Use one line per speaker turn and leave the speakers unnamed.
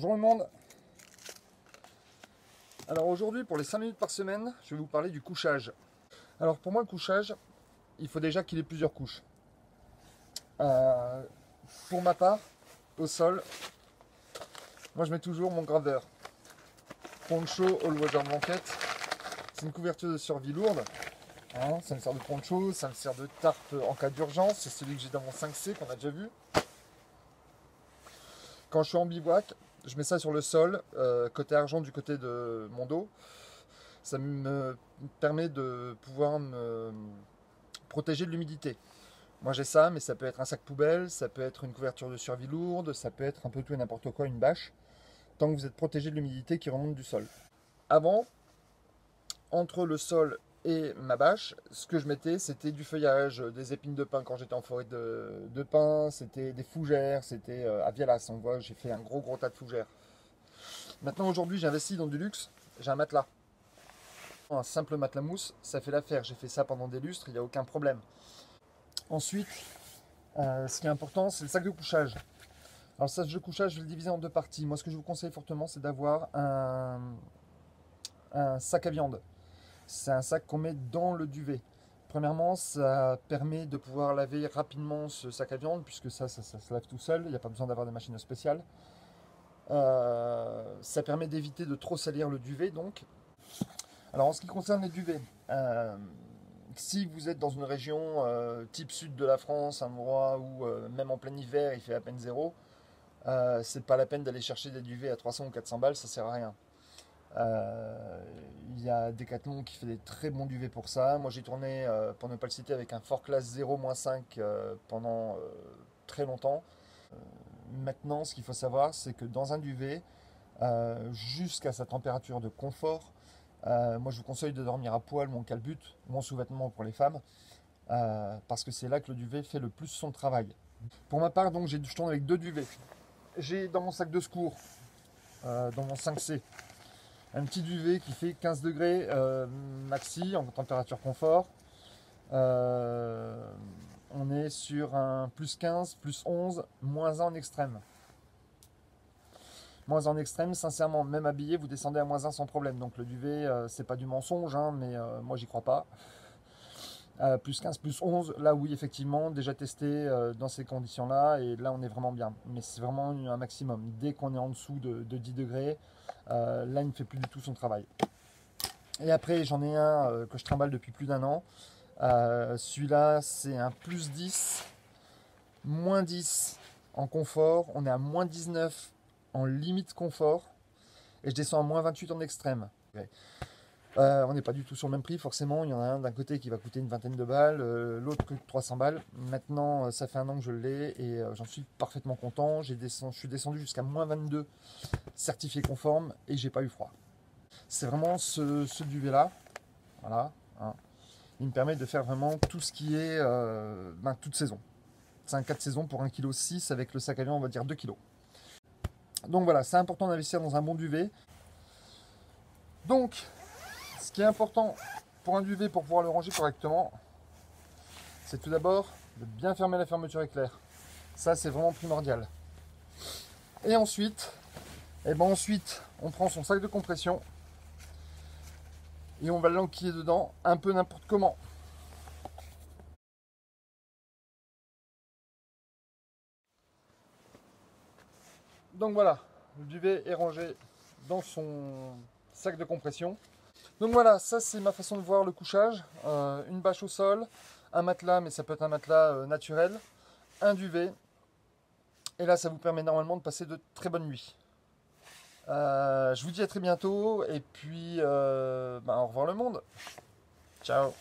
Bonjour le monde. Alors aujourd'hui, pour les 5 minutes par semaine, je vais vous parler du couchage. Alors pour moi, le couchage, il faut déjà qu'il ait plusieurs couches. Pour ma part, au sol, moi je mets toujours mon graveur. Poncho All Weather Blanket. C'est une couverture de survie lourde. Ça me sert de poncho, ça me sert de tarpe en cas d'urgence. C'est celui que j'ai dans mon 5C qu'on a déjà vu. Quand je suis en bivouac, je mets ça sur le sol, côté argent du côté de mon dos. Ça me permet de pouvoir me protéger de l'humidité. Moi j'ai ça, mais ça peut être un sac poubelle, ça peut être une couverture de survie lourde, ça peut être un peu tout et n'importe quoi, une bâche, tant que vous êtes protégé de l'humidité qui remonte du sol. Avant, entre le sol et ma bâche, ce que je mettais, c'était du feuillage, des épines de pin quand j'étais en forêt de pin, c'était des fougères, c'était à Vialas, on voit, j'ai fait un gros tas de fougères. Maintenant aujourd'hui j'ai investi dans du luxe, j'ai un matelas. Un simple matelas mousse, ça fait l'affaire, j'ai fait ça pendant des lustres, il n'y a aucun problème. Ensuite, ce qui est important, c'est le sac de couchage. Alors le sac de couchage, je vais le diviser en deux parties. Moi ce que je vous conseille fortement, c'est d'avoir un sac à viande. C'est un sac qu'on met dans le duvet. Premièrement, ça permet de pouvoir laver rapidement ce sac à viande, puisque ça se lave tout seul, il n'y a pas besoin d'avoir des machines spéciales. Ça permet d'éviter de trop salir le duvet, donc. Alors en ce qui concerne les duvets, si vous êtes dans une région type sud de la France, un endroit où même en plein hiver il fait à peine zéro, c'est pas la peine d'aller chercher des duvets à 300 ou 400 balles, ça sert à rien. Il y a Decathlon qui fait des très bons duvets pour ça. Moi j'ai tourné, pour ne pas le citer, avec un Fort Class 0-5 pendant très longtemps. Maintenant, ce qu'il faut savoir, c'est que dans un duvet, jusqu'à sa température de confort, moi je vous conseille de dormir à poil, mon calbut, mon sous-vêtement pour les femmes, parce que c'est là que le duvet fait le plus son travail. Pour ma part, donc, je tourne avec deux duvets. J'ai dans mon sac de secours, dans mon 5C, un petit duvet qui fait 15 degrés maxi en température confort. On est sur un plus 15, plus 11, moins 1 en extrême. Moins 1 en extrême, sincèrement, même habillé, vous descendez à moins 1 sans problème. Donc le duvet, c'est pas du mensonge, hein, mais moi j'y crois pas. Plus 15, plus 11, là oui, effectivement, déjà testé dans ces conditions-là, et là on est vraiment bien. Mais c'est vraiment un maximum. Dès qu'on est en dessous de 10 degrés, là il ne fait plus du tout son travail. Et après, j'en ai un que je trimballe depuis plus d'1 an. Celui-là, c'est un plus 10, moins 10 en confort. On est à moins 19 en limite confort. Et je descends à moins 28 en extrême. On n'est pas du tout sur le même prix, forcément. Il y en a un d'un côté qui va coûter une vingtaine de balles, l'autre que 300 balles. Maintenant, ça fait 1 an que je l'ai et j'en suis parfaitement content. Je suis descendu jusqu'à moins 22 certifié conforme et j'ai pas eu froid. C'est vraiment ce duvet-là. Voilà. Hein. Il me permet de faire vraiment tout ce qui est toute saison. C'est un 4 saisons pour 1,6 kg avec le sac à viande, on va dire 2 kg. Donc voilà, c'est important d'investir dans un bon duvet. Donc, ce qui est important pour un duvet pour pouvoir le ranger correctement, c'est tout d'abord de bien fermer la fermeture éclair. Ça, c'est vraiment primordial. Et ensuite, on prend son sac de compression et on va l'enquiller dedans un peu n'importe comment. Donc voilà, le duvet est rangé dans son sac de compression. Donc voilà, ça c'est ma façon de voir le couchage. Une bâche au sol, un matelas, mais ça peut être un matelas naturel, un duvet. Et là, ça vous permet normalement de passer de très bonnes nuits. Je vous dis à très bientôt et puis au revoir le monde. Ciao.